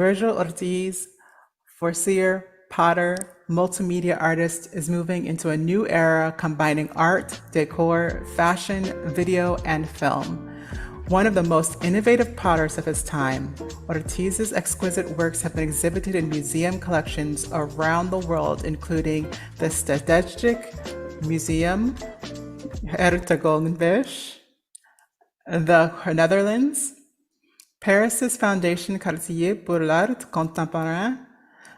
Virgil Ortiz, foreseer, potter, multimedia artist, is moving into a new era combining art, decor, fashion, video, and film. One of the most innovative potters of his time, Ortiz's exquisite works have been exhibited in museum collections around the world, including the Strategic Museum, Hertogenbosch, the Netherlands, Paris's Foundation Cartier pour l'Art Contemporain,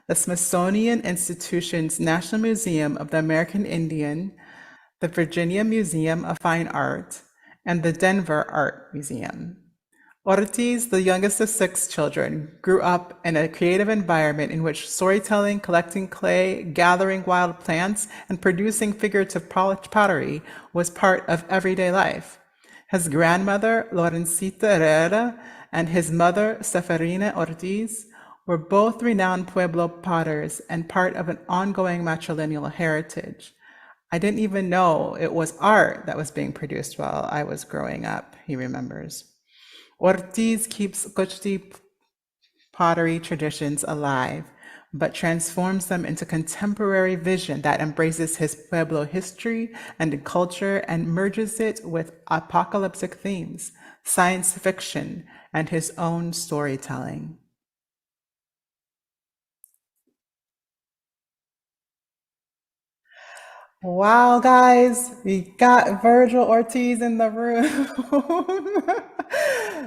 the Smithsonian Institution's National Museum of the American Indian, the Virginia Museum of Fine Art, and the Denver Art Museum. Ortiz, the youngest of six children, grew up in a creative environment in which storytelling, collecting clay, gathering wild plants, and producing figurative pottery was part of everyday life. His grandmother, Lorencita Herrera, and his mother, Seferina Ortiz, were both renowned Pueblo potters and part of an ongoing matrilineal heritage. I didn't even know it was art that was being produced while I was growing up, he remembers. Ortiz keeps Cochiti pottery traditions alive, but transforms them into contemporary vision that embraces his Pueblo history and culture and merges it with apocalyptic themes, science fiction, and his own storytelling. Wow, guys, we got Virgil Ortiz in the room.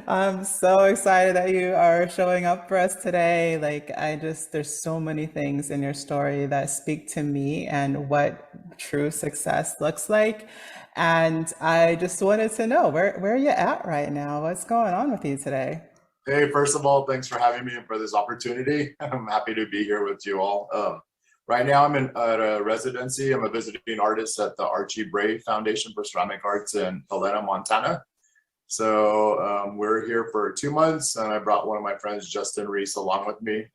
I'm so excited that you are showing up for us today. There's so many things in your story that speak to me and what true success looks like. And I just wanted to know where are you at right now? What's going on with you today? Hey, first of all, thanks for having me and for this opportunity. I'm happy to be here with you all. Right now, at a residency. I'm a visiting artist at the Archie Bray Foundation for Ceramic Arts in Helena, Montana. So we're here for 2 months, and I brought one of my friends, Justin Reese, along with me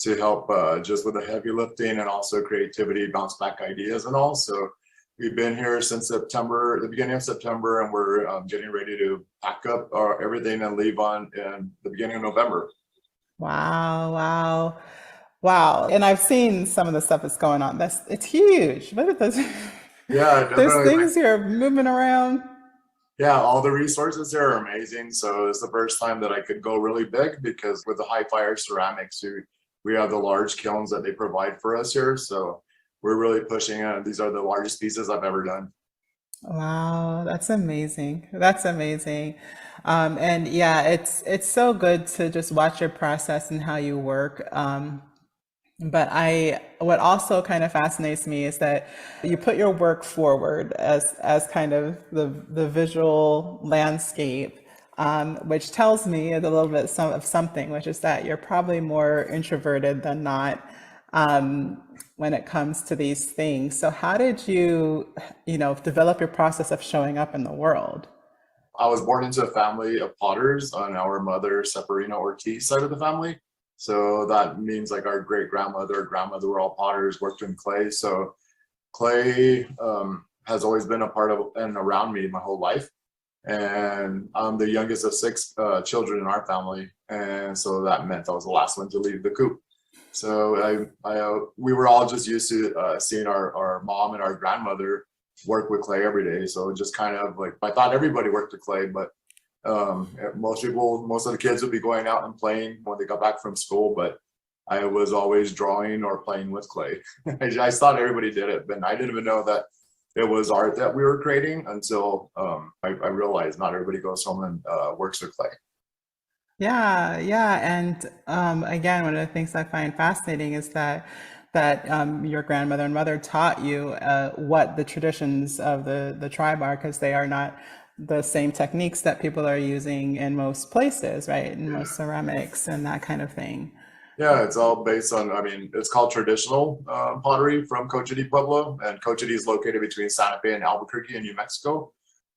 to help just with the heavy lifting and also creativity, bounce back ideas and all. So we've been here since September, the beginning of September, and we're getting ready to pack up everything and leave on in the beginning of November. Wow, wow, wow. And I've seen some of the stuff that's going on. It's huge. Look at this. Yeah, There's definitely. things here moving around. Yeah, all the resources there are amazing. So it's the first time that I could go really big because with the high fire ceramics, we have the large kilns that they provide for us here. So we're really pushing it. These are the largest pieces I've ever done. Wow, that's amazing. That's amazing. And yeah, it's so good to just watch your process and how you work. But what also kind of fascinates me is that you put your work forward as kind of the visual landscape, which tells me a little bit of something, which is that you're probably more introverted than not when it comes to these things. So how did you develop your process of showing up in the world? I was born into a family of potters on our mother, Seferina Ortiz side of the family. So that means like our great grandmother, grandmother were all potters, worked in clay. So clay has always been a part of and around me my whole life. And I'm the youngest of six children in our family, and so that meant I was the last one to leave the coop. So we were all just used to seeing our mom and our grandmother work with clay every day. So just kind of like I thought everybody worked with clay, but most of the kids would be going out and playing when they got back from school. But I was always drawing or playing with clay. I thought everybody did it, but I didn't even know that it was art that we were creating until I realized not everybody goes home and works with clay. Yeah, yeah, and again, one of the things I find fascinating is that your grandmother and mother taught you what the traditions of the tribe are, because they are not the same techniques that people are using in most places, right? In most ceramics and that kind of thing. Yeah, it's all based on, I mean, it's called traditional pottery from Cochiti Pueblo, and Cochiti is located between Santa Fe and Albuquerque in New Mexico.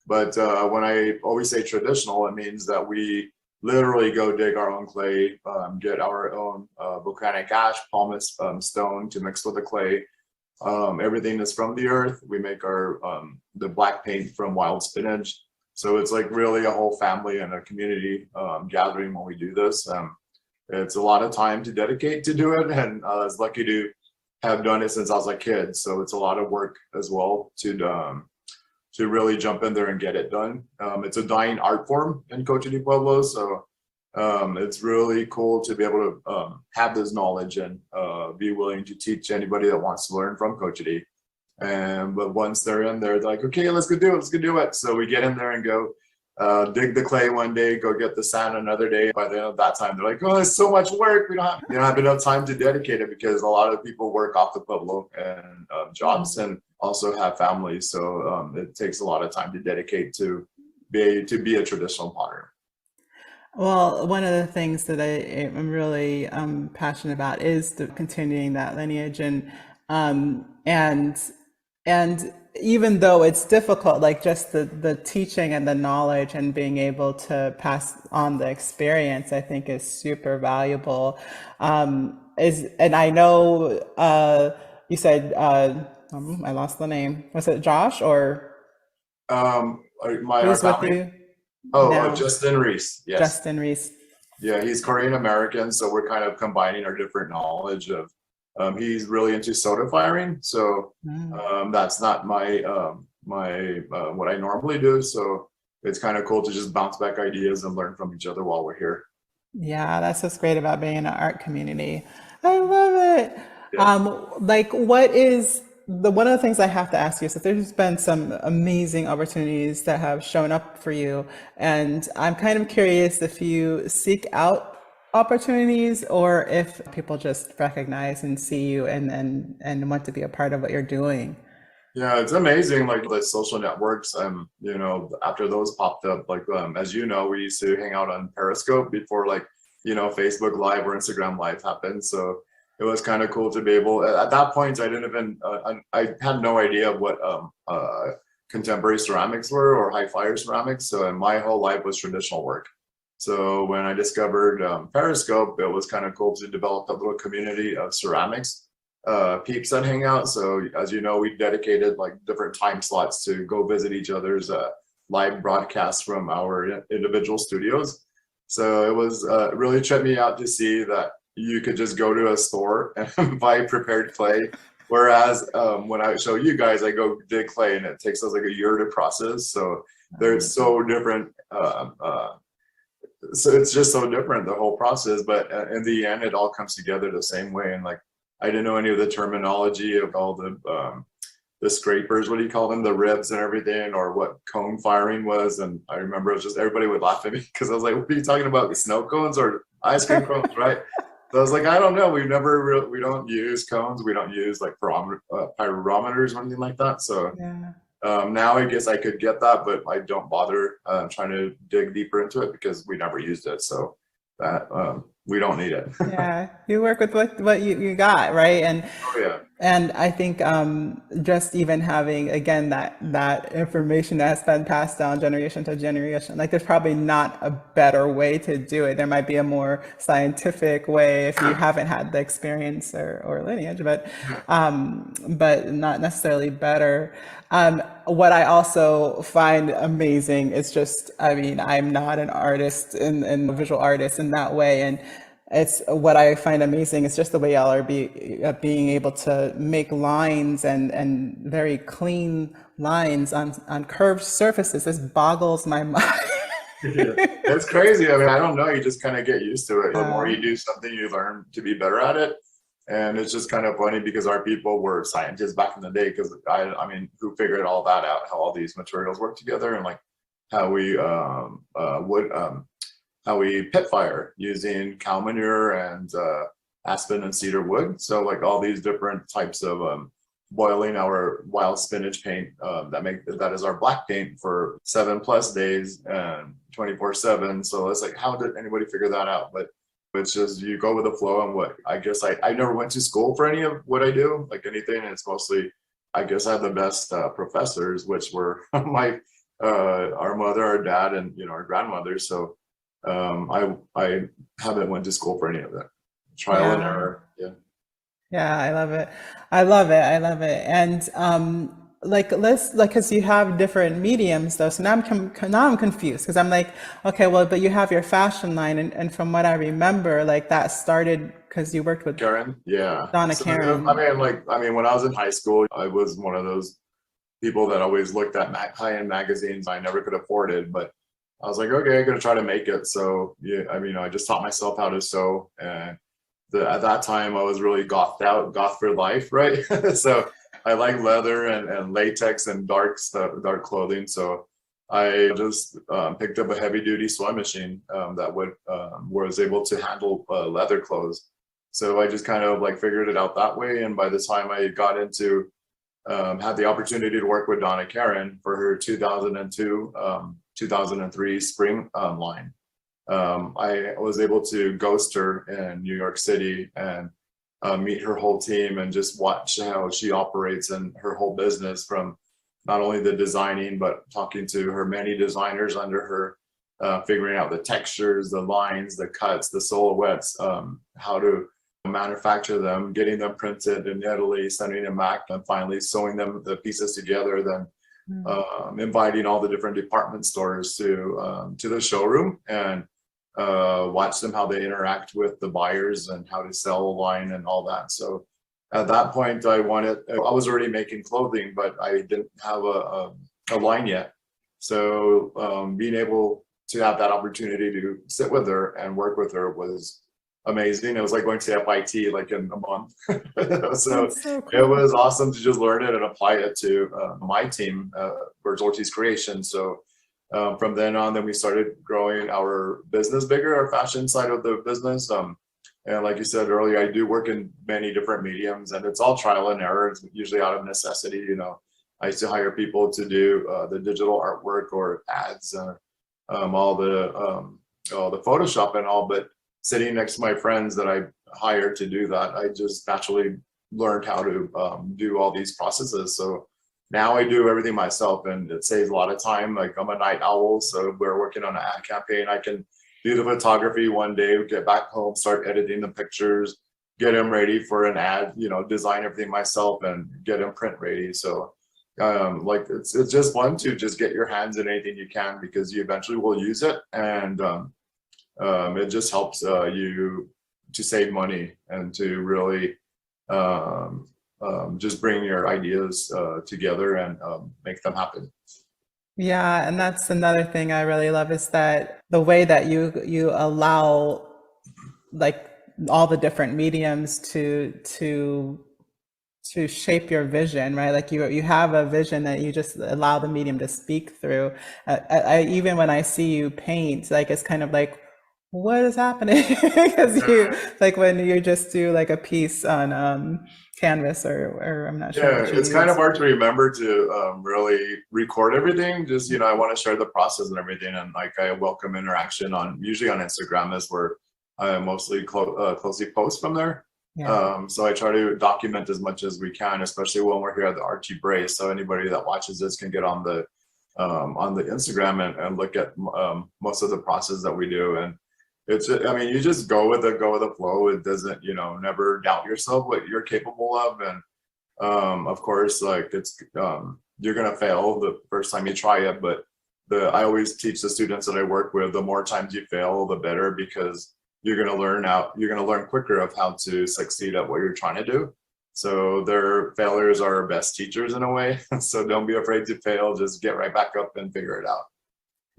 But when I always say traditional, it means that we literally go dig our own clay, get our own volcanic ash, pumice stone to mix with the clay. Everything is from the earth. We make our the black paint from wild spinach. So it's like really a whole family and a community gathering when we do this. it's a lot of time to dedicate to do it, and I was lucky to have done it since I was a kid. So it's a lot of work as well to really jump in there and get it done. It's a dying art form in Coche de Pueblo, so it's really cool to be able to have this knowledge and be willing to teach anybody that wants to learn from Coche de. But once they're in there, they're like, okay, let's go do it, let's go do it. So we get in there and go dig the clay one day, go get the sand another day. By the end of that time, they're like, oh, it's so much work. We don't have enough time to dedicate it, because a lot of people work off the Pueblo and jobs and also have families. So it takes a lot of time to dedicate to be a traditional potter. Well, one of the things that I am really passionate about is continuing that lineage, and and even though it's difficult, like just the teaching and the knowledge and being able to pass on the experience, I think is super valuable. And I know you said I lost the name. Was it Josh or Our who's with family. you Oh, now? Justin Reese. Yes. Justin Reese. Yeah, he's Korean American, so we're kind of combining our different knowledge of. He's really into soda firing, so Mm. that's not my what I normally do. So it's kind of cool to just bounce back ideas and learn from each other while we're here. Yeah, that's what's great about being in an art community. I love it. Yeah. Like, what is the one of the things I have to ask you? So, there's been some amazing opportunities that have shown up for you, and I'm kind of curious if you seek out opportunities or if people just recognize and see you and want to be a part of what you're doing. Yeah, it's amazing, like the social networks. After those popped up, like as you know, we used to hang out on Periscope before, like, Facebook Live or Instagram Live happened. So it was kind of cool to be able. At that point, I didn't even. I had no idea what contemporary ceramics were or high flyer ceramics. So my whole life was traditional work. So when I discovered Periscope, it was kind of cool to develop a little community of ceramics peeps that hang out. So as you know, we dedicated like different time slots to go visit each other's live broadcasts from our individual studios. So it was really tripped me out to see that you could just go to a store and buy prepared clay. Whereas when I show you guys, I go dig clay and it takes us like a year to process. So they're so different. So it's just so different, the whole process. But in the end, it all comes together the same way. And like, I didn't know any of the terminology of all the scrapers, what do you call them, the ribs and everything, or what cone firing was. And I remember it was just everybody would laugh at me because I was like, what are you talking about, snow cones or ice cream cones, right? So I was like, I don't know, we don't use cones, we don't use like pyrometers or anything like that. So Yeah. now I guess I could get that, but I don't bother trying to dig deeper into it because we never used it. So that we don't need it. Yeah, you work with what you got, right? Oh yeah. And I think just even having again that information that has been passed down generation to generation, like there's probably not a better way to do it. There might be a more scientific way if you haven't had the experience or lineage, but not necessarily better. What I also find amazing is just, I mean, I'm not an artist and a visual artist in that way, and it's what I find amazing is just the way y'all are being able to make lines and very clean lines on curved surfaces. This boggles my mind. Yeah. It's crazy. I mean, I don't know. You just kind of get used to it. The more Uh, you do something, you learn to be better at it. And it's just kind of funny because our people were scientists back in the day. Because I mean, who figured all that out? How all these materials work together, and like how we would how we pit fire using cow manure and aspen and cedar wood. So like all these different types of boiling our wild spinach paint that is our black paint for 7+ days and 24/7. So it's like, how did anybody figure that out? But it's just you go with the flow. And what I guess I never went to school for any of what I do, like anything. And it's mostly, I guess I had the best professors, which were my our mother, our dad, and our grandmother. So I haven't went to school for any of that. Trial and yeah. error. Yeah. Yeah, I love it. I love it. I love it. And like let's like because you have different mediums though, so now I'm confused because I'm like, okay, well, but you have your fashion line, and from what I remember, like that started because you worked with Karen, yeah. Donna So I Karen. mean, when I was in high school, I was one of those people that always looked at high-end magazines I never could afford it, but I was like, okay, I'm gonna try to make it. So yeah, I mean, I just taught myself how to sew, and at that time I was really goth for life, right? So I like leather and latex and dark stuff, dark clothing. So I just picked up a heavy duty sewing machine that was able to handle leather clothes. So I just kind of like figured it out that way. And by the time I got into had the opportunity to work with Donna Karen for her 2002 2003 spring line. I was able to ghost her in New York City and meet her whole team and just watch how she operates and her whole business, from not only the designing, but talking to her many designers under her, figuring out the textures, the lines, the cuts, the silhouettes, how to manufacture them, getting them printed in Italy, sending them back, and finally sewing them the pieces together. Then inviting all the different department stores to the showroom and watch them how they interact with the buyers and how to sell a line and all that. So at that point, I was already making clothing, but I didn't have a line yet. So being able to have that opportunity to sit with her and work with her was amazing. It was like going to FIT like in a month. So That's so it cool. was awesome to just learn it and apply it to my team, Virgil Ortiz Creation. So from then on, then we started growing our business bigger, our fashion side of the business. And like you said earlier, I do work in many different mediums, and it's all trial and error. It's usually out of necessity. I used to hire people to do the digital artwork or ads, all the Photoshop and all, but sitting next to my friends that I hired to do that, I just naturally learned how to do all these processes. So now I do everything myself, and it saves a lot of time. Like, I'm a night owl, so we're working on an ad campaign. I can do the photography one day, get back home, start editing the pictures, get them ready for an ad, design everything myself and get them print ready. So like it's just fun to just get your hands in anything you can, because you eventually will use it. And it just helps you to save money and to really just bring your ideas together and make them happen. Yeah, and that's another thing I really love is that the way that you allow like all the different mediums to shape your vision, right? Like you have a vision that you just allow the medium to speak through. Even when I see you paint, like it's kind of like, what is happening? Because you like when you just do like a piece on canvas or I'm not sure Yeah, what you it's kind of use. hard to remember to really record everything. Just, I want to share the process and everything. And like, I welcome interaction usually on Instagram is where I mostly closely post from there. Yeah. So I try to document as much as we can, especially when we're here at the Archie Brace. So anybody that watches this can get on the Instagram and look at most of the process that we do. And I mean, you just go with the flow. It doesn't, never doubt yourself, what you're capable of. And of course, like you're gonna fail the first time you try it, but I always teach the students that I work with, the more times you fail, the better, because you're gonna learn quicker of how to succeed at what you're trying to do. So their failures are our best teachers in a way. So don't be afraid to fail. Just get right back up and figure it out.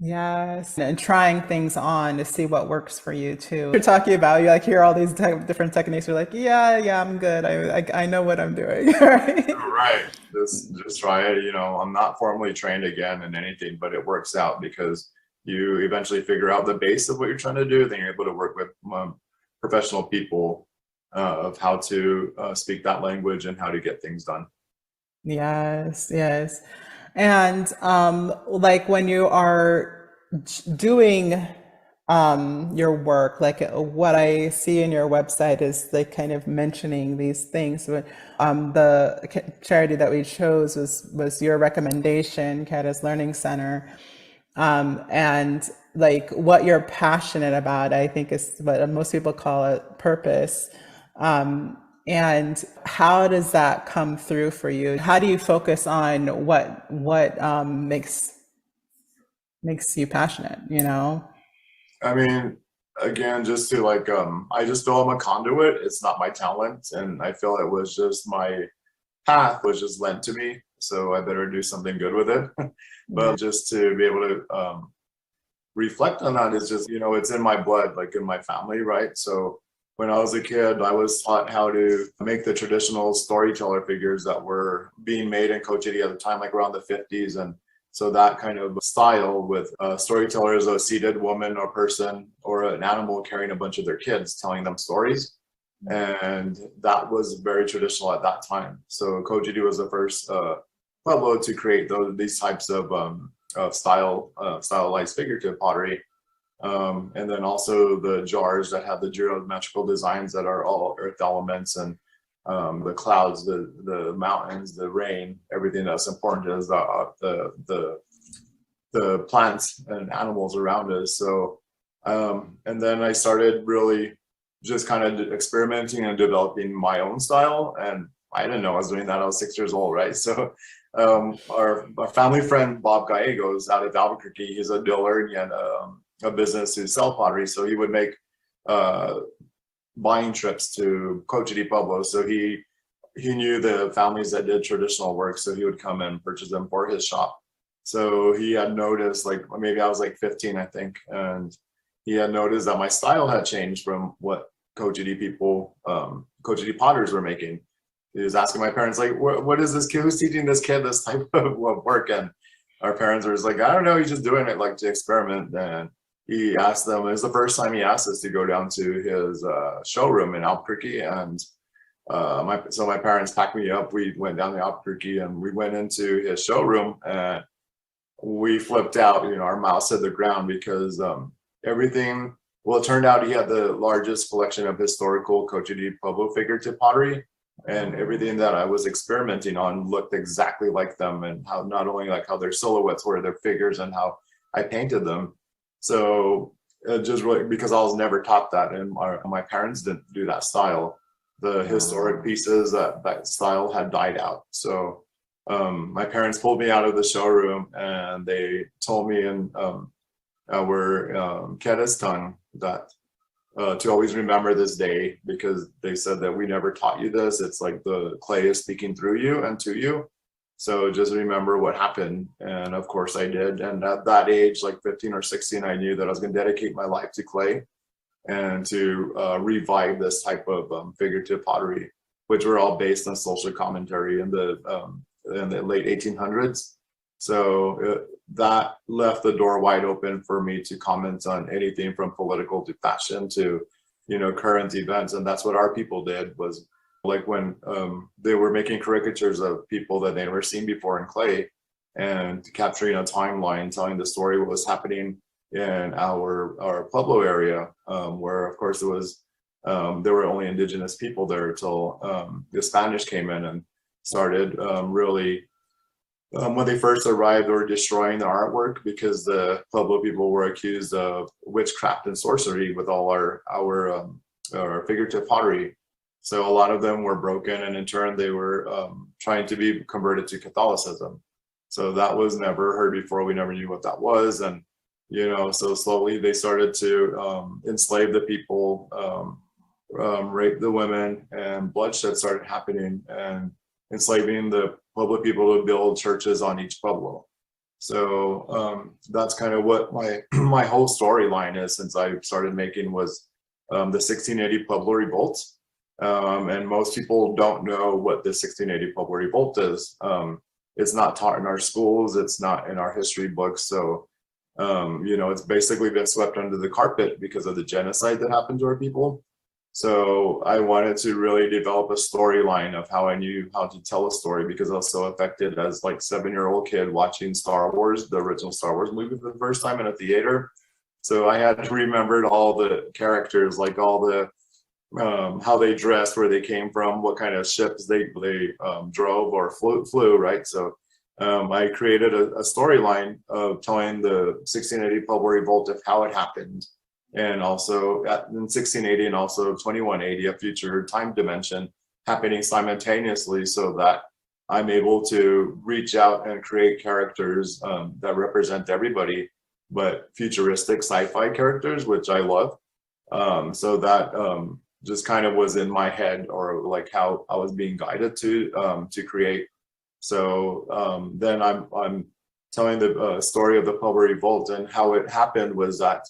Yes, and trying things on to see what works for you too. You're talking about you like hear all these different techniques. You're like, yeah, I'm good. I know what I'm doing. Right? Right. Just try it. I'm not formally trained again in anything, but it works out because you eventually figure out the base of what you're trying to do. Then you're able to work with professional people of how to speak that language and how to get things done. Yes, yes. And like when you are doing your work, like what I see in your website is like kind of mentioning these things. But the charity that we chose was your recommendation, Kata's Learning Center, and like what you're passionate about. I think is what most people call it purpose. Um, And how does that come through for you? How do you focus on what makes you passionate? You know? I mean, again, just to like, I just feel I'm a conduit. It's not my talent, and I feel it was just my path was just lent to me. So I better do something good with it. Yeah. But just to be able to reflect on that is just, it's in my blood, like in my family, right? So when I was a kid, I was taught how to make the traditional storyteller figures that were being made in Cochiti at the time, like around the 50s. And so that kind of style with storytellers, a seated woman or person or an animal carrying a bunch of their kids, telling them stories. And that was very traditional at that time. So Cochiti was the first pueblo to create these types of stylized figurative pottery. And then also the jars that have the geometrical designs that are all earth elements, and the clouds, the mountains, the rain, everything that's important is the plants and animals around us. So and then I started really just kind of experimenting and developing my own style, and I didn't know I was doing that. I was 6 years old, right? So our family friend Bob Gallegos out of Albuquerque, he's a diller, and he had a business to sell pottery. So he would make buying trips to Cochiti Pueblo. So he knew the families that did traditional work, so he would come and purchase them for his shop. So he had noticed, like maybe I was like 15, I think, and he had noticed that my style had changed from what Cochiti people, Cochiti potters were making. He was asking my parents, like, what is this kid? Who's teaching this kid this type of work? And our parents were just like, I don't know, he's just doing it like to experiment. And he asked them, it was the first time he asked us to go down to his showroom in Albuquerque. And so my parents packed me up. We went down to Albuquerque and we went into his showroom, and we flipped out, our mouths hit the ground because everything, well, it turned out he had the largest collection of historical Cochiti Pueblo figurative pottery, and everything that I was experimenting on looked exactly like them, and how not only like how their silhouettes were, their figures, and how I painted them. So just really, because I was never taught that, and my parents didn't do that style, the historic pieces, that style had died out. So my parents pulled me out of the showroom, and they told me in our Keda's tongue that to always remember this day, because they said that we never taught you this. It's like the clay is speaking through you and to you. So just remember what happened. And of course I did. And at that age, like 15 or 16, I knew that I was going to dedicate my life to clay and to revive this type of figurative pottery, which were all based on social commentary in the late 1800s. So that left the door wide open for me to comment on anything from political to fashion to, current events. And that's what our people did, was like when they were making caricatures of people that they never seen before in clay, and capturing a timeline, telling the story, what was happening in our Pueblo area, where of course there were only indigenous people there till the Spanish came in and started really. When they first arrived, they were destroying the artwork because the Pueblo people were accused of witchcraft and sorcery with all our figurative pottery. So a lot of them were broken, and in turn they were trying to be converted to Catholicism. So that was never heard before. We never knew what that was, and so slowly they started to enslave the people, rape the women, and bloodshed started happening, and enslaving the Pueblo people to build churches on each Pueblo. So that's kind of what my whole storyline is since I started making, was the 1680 Pueblo Revolt. And most people don't know what the 1680 Pueblo Revolt is. It's not taught in our schools. It's not in our history books. So, it's basically been swept under the carpet because of the genocide that happened to our people. So I wanted to really develop a storyline of how I knew how to tell a story, because I was so affected as like 7-year-old kid watching Star Wars, the original Star Wars movie for the first time in a theater. So I had remembered all the characters, like all the how they dressed, where they came from, what kind of ships they drove or flew, right? So I created a storyline of telling the 1680 Pueblo Revolt of how it happened. And also in 1680 and also 2180, a future time dimension, happening simultaneously, so that I'm able to reach out and create characters that represent everybody, but futuristic sci-fi characters, which I love. So that just kind of was in my head, or like how I was being guided to create. So then I'm telling the story of the Pueblo Revolt, and how it happened was that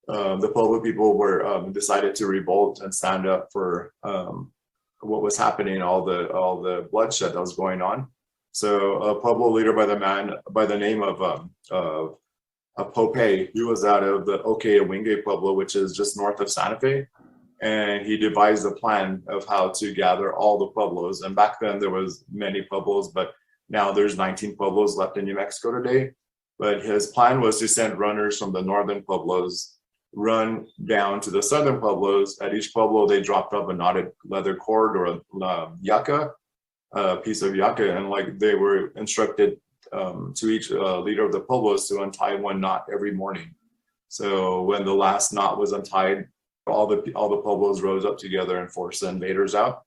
the Pueblo people were decided to revolt and stand up for what was happening, all the bloodshed that was going on. So a Pueblo leader by the name of Pope, he was out of the Okayawinge Pueblo, which is just north of Santa Fe, and he devised a plan of how to gather all the pueblos. And back then there was many pueblos, but now there's 19 pueblos left in New Mexico today. But his plan was to send runners from the northern pueblos run down to the southern pueblos. At each pueblo, they dropped up a knotted leather cord, or a yucca, a piece of yucca, and like they were instructed to each leader of the pueblos to untie one knot every morning. So when the last knot was untied, all the pueblos rose up together and forced the invaders out.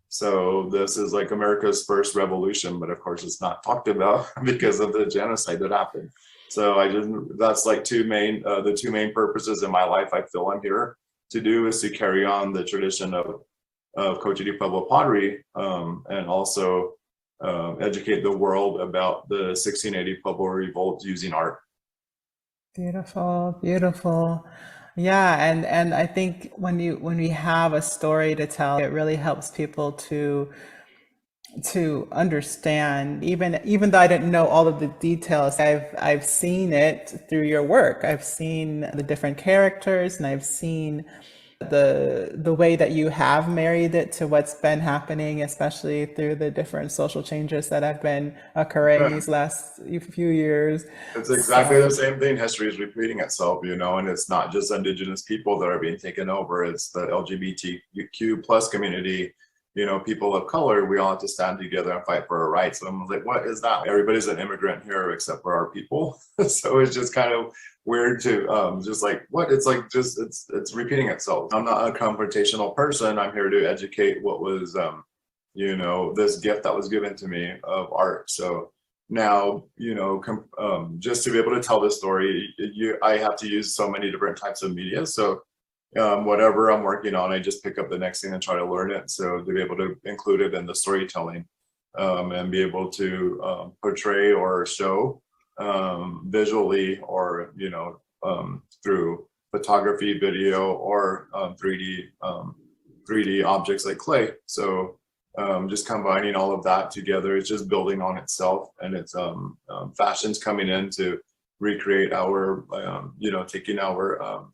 So this is like America's first revolution, but of course it's not talked about because of the genocide that happened. So that's like the two main purposes in my life I feel I'm here to do, is to carry on the tradition of Coche de Pueblo pottery, and also educate the world about the 1680 Pueblo Revolt using art. Beautiful, beautiful. Yeah, and I think when we have a story to tell, it really helps people to understand. Even though I didn't know all of the details, I've seen it through your work. I've seen the different characters, and I've seen the way that you have married it to what's been happening, especially through the different social changes that have been occurring these last few years. It's exactly the same thing. History is repeating itself, and it's not just Indigenous people that are being taken over. It's the LGBTQ plus community, people of color. We all have to stand together and fight for our rights. And I'm like, what is that? Everybody's an immigrant here except for our people. So it's just kind of weird to just like, what? It's like, just it's repeating itself. I'm not a confrontational person. I'm here to educate what was this gift that was given to me of art. So now, just to be able to tell this story, I have to use so many different types of media. So whatever I'm working on, I just pick up the next thing and try to learn it. So to be able to include it in the storytelling, and be able to portray or show visually, or through photography, video, or 3D objects like clay. So just combining all of that together, it's just building on itself, and it's fashion's coming in to recreate our taking our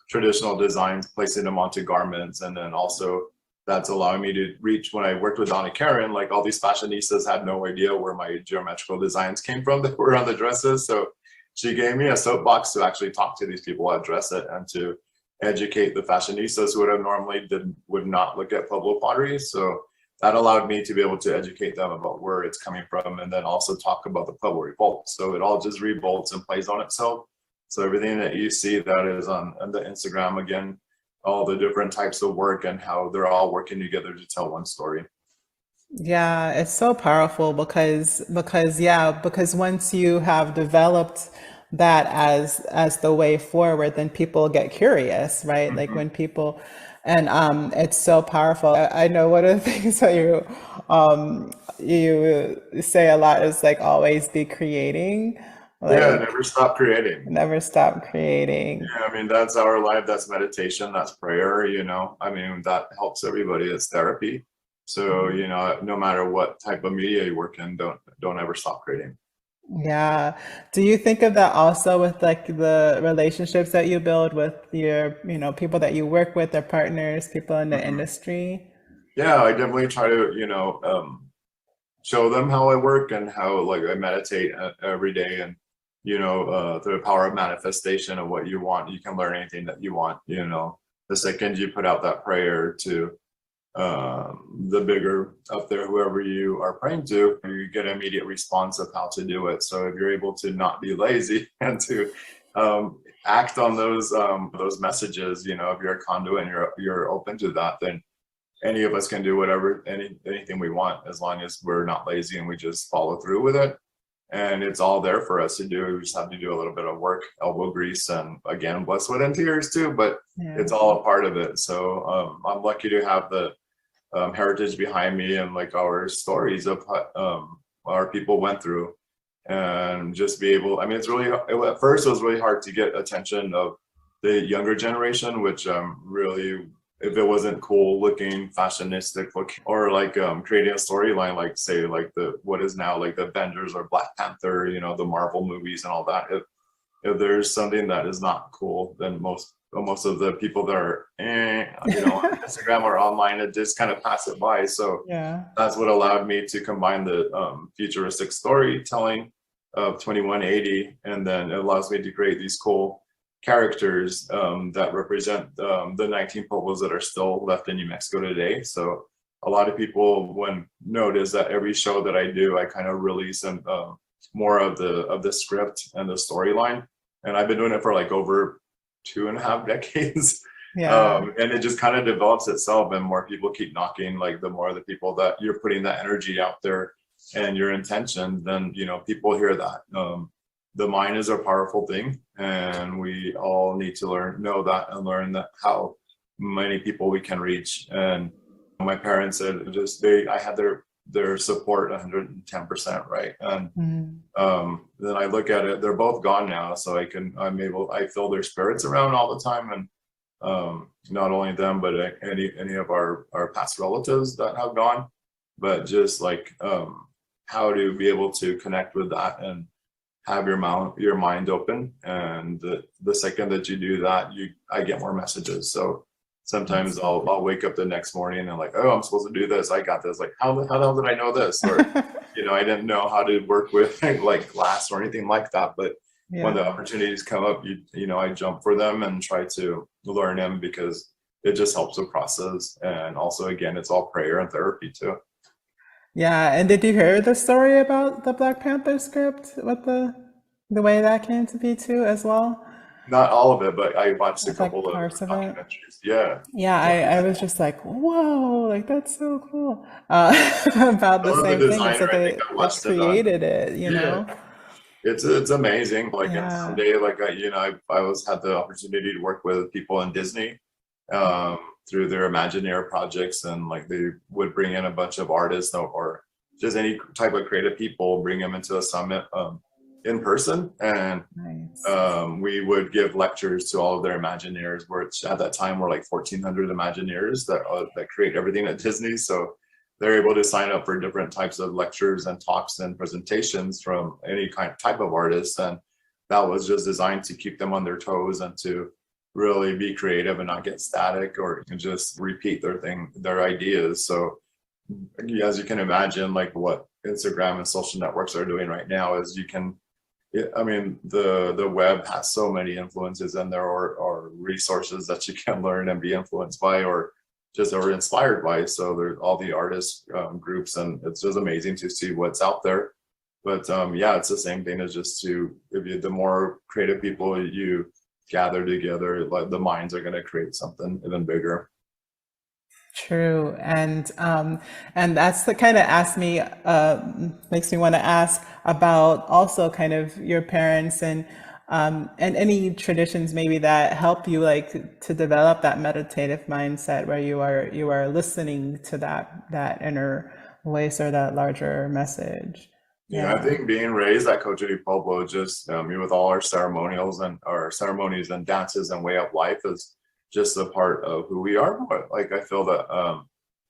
traditional designs, placing them onto garments. And then also that's allowing me to reach, when I worked with Donna Karen, like all these fashionistas had no idea where my geometrical designs came from that were on the dresses. So she gave me a soapbox to actually talk to these people, address it, and to educate the fashionistas who would not look at Pueblo pottery. So that allowed me to be able to educate them about where it's coming from, and then also talk about the Pueblo Revolt. So it all just revolts and plays on itself. So everything that you see that is on the Instagram, again, all the different types of work and how they're all working together to tell one story. Yeah, it's so powerful because once you have developed that as the way forward, then people get curious, right? Like Mhm. when people, and it's so powerful. I know one of the things that you say a lot is like always be creating, Yeah, like never stop creating. never stop creating. Yeah, I mean, that's our life. That's meditation. That's prayer. I mean, that helps everybody. It's therapy. So, no matter what type of media you work in, don't ever stop creating. Yeah. Do you think of that also with like the relationships that you build with your, people that you work with, or partners, people in the Mhm. industry? Yeah, I definitely try to, show them how I work and how like I meditate every day, and through the power of manifestation of what you want, you can learn anything that you want. The second you put out that prayer to the bigger up there, whoever you are praying to, you get an immediate response of how to do it. So if you're able to not be lazy and to act on those messages, if you're a conduit and you're open to that, then any of us can do whatever, anything we want, as long as we're not lazy and we just follow through with it. And it's all there for us to do. We just have to do a little bit of work, elbow grease, and again, blood, sweat, and tears too. But Yeah. it's all a part of it. So I'm lucky to have the heritage behind me and like our stories of our people went through, and just be able. I mean, it's really at first it was really hard to get attention of the younger generation, which really, if it wasn't cool looking, fashionistic looking, or like creating a storyline, like say like the what is now like the Avengers or Black Panther, you know, the Marvel movies and all that. If there's something that is not cool, then most of the people that are you know, on Instagram or online, it just kind of pass it by. So Yeah. that's what allowed me to combine the futuristic storytelling of 2180, and then it allows me to create these cool characters that represent the 19 pueblos that are still left in New Mexico today. So a lot of people when notice that every show that I do, I kind of release more of the script and the storyline, and I've been doing it for like over 2.5 decades. Yeah. And it just kind of develops itself, and more people keep knocking. Like the more the people that you're putting that energy out there and your intention, then you know people hear that. The mind is a powerful thing, and we all need to know that and learn that how many people we can reach. And my parents said just I had their support 110%, right? And then I look at it, they're both gone now, so I feel their spirits around all the time. And not only them, but any of our past relatives that have gone, but just like how to be able to connect with that and have your mind open. And the second that you do that, I get more messages. So sometimes I'll wake up the next morning and like, oh, I'm supposed to do this, I got this, like how the hell did I know this? Or you know, I didn't know how to work with like glass or anything like that, but when the opportunities come up, you know, I jump for them and try to learn them, because it just helps the process. And also, again, it's all prayer and therapy too. Yeah. And did you hear the story about the Black Panther script with the way that came to be too as well? Not all of it, but I watched a It's like couple of parts of it. documentaries. Yeah. Yeah, I was just like, whoa, like that's so cool. About I the love the same thing. It's designer. that I think I they watched it on. created it, you Yeah, know? it's amazing. Like, and Yeah. someday, like you know, I was had the opportunity to work with people in Disney through their Imagineer projects, and like they would bring in a bunch of artists or just any type of creative people, bring them into a summit in person, and Nice. we would give lectures to all of their Imagineers, which at that time were like 1,400 Imagineers that create everything at Disney. So they're able to sign up for different types of lectures and talks and presentations from any type of artist, and that was just designed to keep them on their toes and to really be creative and not get static or just repeat their ideas. So as you can imagine, like what Instagram and social networks are doing right now is I mean, the web has so many influences, and there are resources that you can learn and be influenced by or inspired by. So there's all the artist groups, and it's just amazing to see what's out there. But yeah, it's the same thing as the more creative people you gather together, like the minds are going to create something even bigger. True. And that's the kind of makes me want to ask about also kind of your parents and any traditions maybe that help you like to develop that meditative mindset where you are listening to that inner voice or that larger message. Yeah, I Yeah. think being raised at Coach de Pueblo, just with all our ceremonies and dances and way of life is just a part of who we are. But like I feel that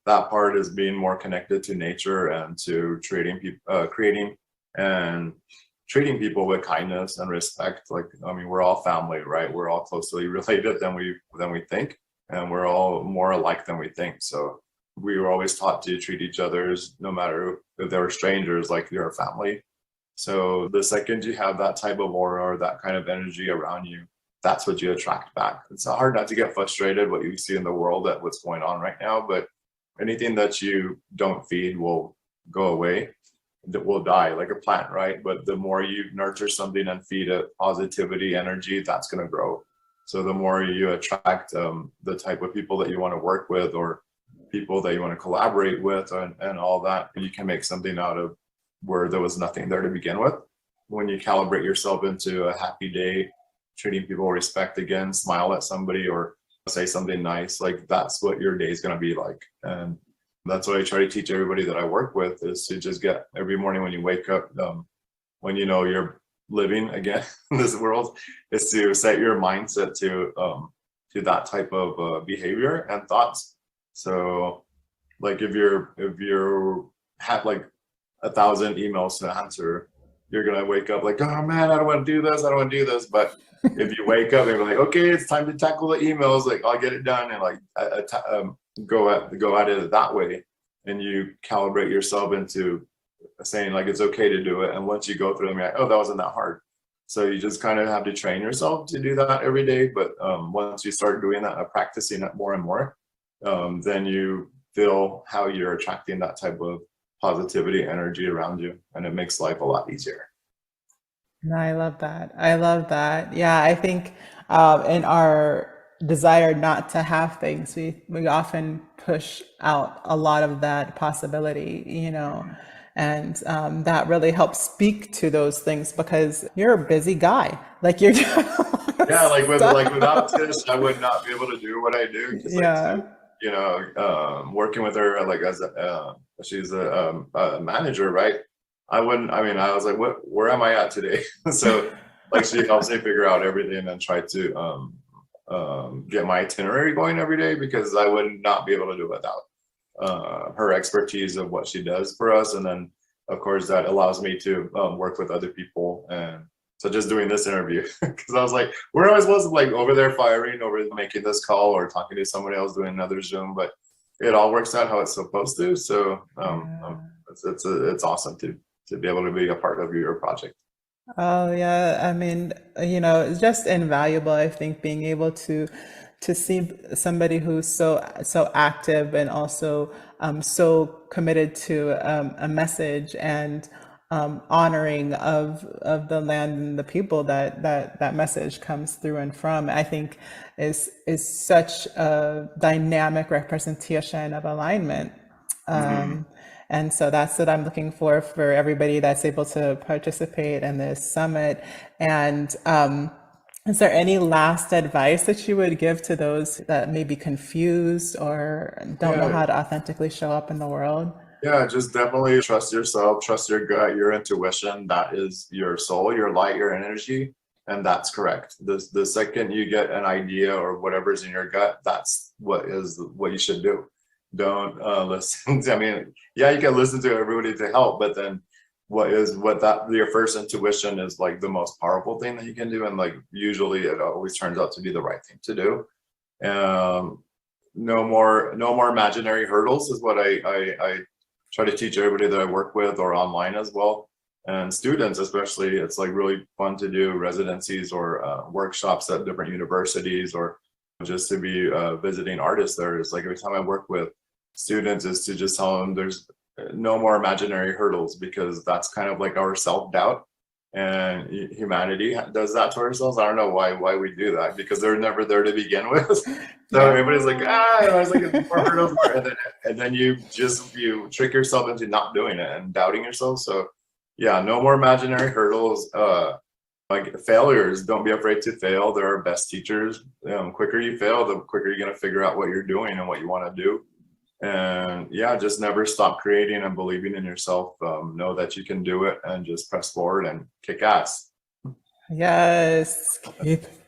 that part is being more connected to nature and to creating and treating people with kindness and respect. Like I mean, we're all family, right? We're all closely related than we think, and we're all more alike than we think. So we were always taught to treat each other's, no matter if they were strangers, like you're a family. So the second you have that type of aura or that kind of energy around you, that's what you attract back. It's hard not to get frustrated what you see in the world at what's going on right now, but anything that you don't feed will go away, that will die like a plant, right? But the more you nurture something and feed it positivity, energy, that's going to grow. So the more you attract the type of people that you want to work with or people that you want to collaborate with, and all that. You can make something out of where there was nothing there to begin with. When you calibrate yourself into a happy day, treating people with respect again, smile at somebody or say something nice, like that's what your day is going to be like. And that's what I try to teach everybody that I work with, is to just get every morning when you wake up, when you know you're living again in this world, is to set your mindset to that type of behavior and thoughts. So like if you're have like 1,000 emails to answer, you're gonna wake up like, oh man, I don't want to do this, I don't want to do this. But if you wake up and be like, okay, it's time to tackle the emails, like I'll get it done, and like go at it that way, and you calibrate yourself into saying like it's okay to do it. And once you go through them, you're like, oh, that wasn't that hard. So you just kind of have to train yourself to do that every day. But once you start doing that and practicing it more and more, then you feel how you're attracting that type of positivity, energy around you, and it makes life a lot easier. No, I love that. I love that. Yeah, I think in our desire not to have things, we often push out a lot of that possibility, and that really helps speak to those things because you're a busy guy. Like you're doing a lot of Yeah, like without stuff. Tish, I would not be able to do what I do. Because like Yeah. working with her like as she's a manager, right? I wouldn't. I mean, I was like, what? Where am I at today? So like she helps me figure out everything and try to get my itinerary going every day, because I would not be able to do it without her expertise of what she does for us. And then of course that allows me to work with other people. And so just doing this interview, because I was like, where I was like over there firing over making this call or talking to somebody else doing another Zoom, but it all works out how it's supposed to. So Yeah. it's awesome to be able to be a part of your project. Oh yeah, I mean, it's just invaluable, I think, being able to see somebody who's so active and also so committed to a message and honoring of the land and the people that message comes through and from. I think is such a dynamic representation of alignment. Mhm. And so that's what I'm looking for everybody that's able to participate in this summit. And is there any last advice that you would give to those that may be confused or don't know Yeah, how to authentically show up in the world? yeah, just definitely trust yourself, trust your gut, your intuition. That is your soul, your light, your energy, and that's correct. The second you get an idea or whatever's in your gut, that's what you should do. Don't listen to, I mean, yeah, you can listen to everybody to help, but then what that your first intuition is like the most powerful thing that you can do, and like usually it always turns out to be the right thing to do. No more imaginary hurdles is what I try to teach everybody that I work with, or online as well, and students especially. It's like really fun to do residencies or workshops at different universities, or just to be visiting artists there. Is like every time I work with students is to just tell them there's no more imaginary hurdles, because that's kind of like our self-doubt, and humanity does that to ourselves. I don't know why we do that, because they're never there to begin with. So Yeah. everybody's like, I was like, more hurdles, and then you trick yourself into not doing it and doubting yourself. So yeah, no more imaginary hurdles. Like failures, don't be afraid to fail. They're our best teachers. Quicker you fail, the quicker you're gonna figure out what you're doing and what you want to do. And yeah, just never stop creating and believing in yourself. Know that you can do it, and just press forward and kick ass. Yes,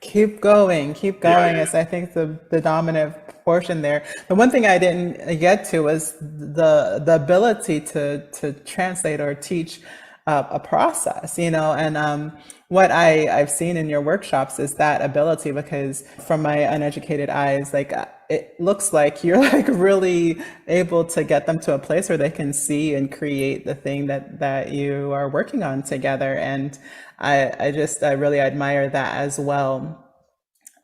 keep going, keep Yeah, going is I think the dominant portion there. The one thing I didn't get to was the ability to translate or teach a process, and what I've seen in your workshops is that ability, because from my uneducated eyes, like it looks like you're like really able to get them to a place where they can see and create the thing that you are working on together. And I really admire that as well.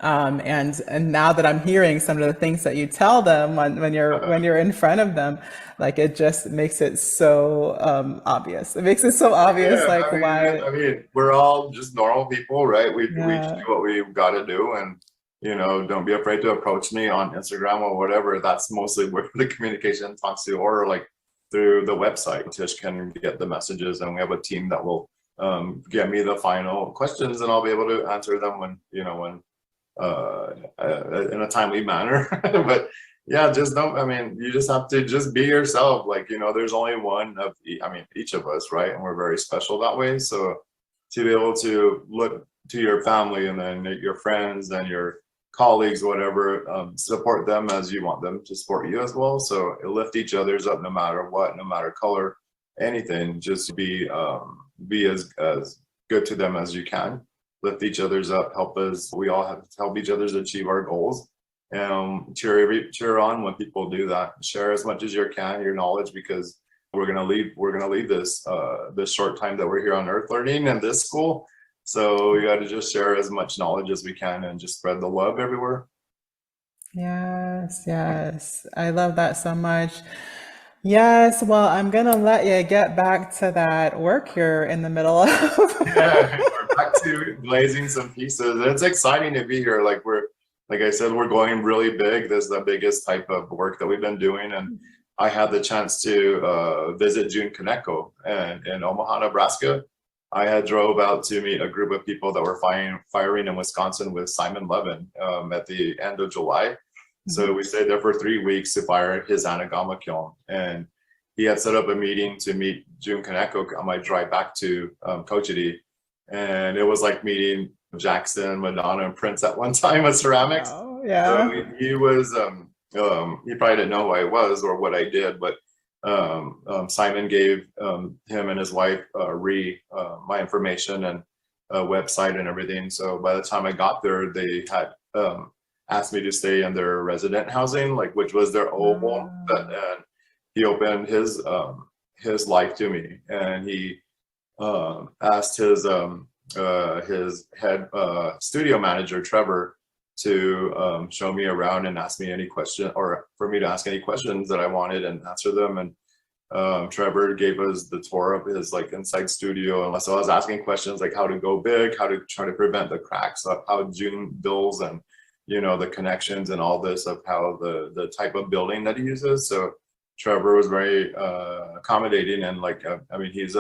And now that I'm hearing some of the things that you tell them when you're in front of them, like it just makes it so obvious. It makes it so obvious, yeah. like I why. mean, we're all just normal people, right? We Yeah, do what we've got to do, and don't be afraid to approach me on Instagram or whatever. That's mostly where the communication talks to, or like through the website. Tish can get the messages, and we have a team that will get me the final questions, and I'll be able to answer them in a timely manner. But yeah, just don't. I mean, you just have to just be yourself. Like, there's only one of, each of us, right? And we're very special that way. So to be able to look to your family and then your friends and your colleagues, whatever, support them as you want them to support you as well. So lift each other's up no matter what, no matter color, anything. Just be as good to them as you can. Lift each other's up, help us. We all have to help each other achieve our goals. And cheer on when people do that. Share as much as you can, your knowledge, because we're gonna leave this short time that we're here on Earth learning in this school. So we got to just share as much knowledge as we can and just spread the love everywhere. Yes, yes. I love that so much. Yes, well, I'm gonna let you get back to that work you're in the middle of. Yeah, we're back to glazing some pieces. It's exciting to be here. Like I said, we're going really big. This is the biggest type of work that we've been doing, and I had the chance to visit June Kaneko and in Omaha, Nebraska. I had drove out to meet a group of people that were firing in Wisconsin with Simon Levin at the end of July. So we stayed there for 3 weeks to fire his Anagama kiln. And he had set up a meeting to meet June Kaneko on my drive back to Cochiti. And it was like meeting Jackson, Madonna, and Prince at one time with ceramics. Oh, yeah. So he was, he probably didn't know who I was or what I did, but Simon gave him and his wife my information and a website and everything. So by the time I got there, they had asked me to stay in their resident housing, which was their old home. And he opened his life to me, and he asked his head studio manager Trevor to show me around and ask me any question, or for me to ask any questions that I wanted and answer them. And Trevor gave us the tour of his inside studio, and so I was asking questions like how to go big, how to try to prevent the cracks, of how June builds, and the connections and all this, of how the type of building that he uses. So Trevor was very accommodating, and he's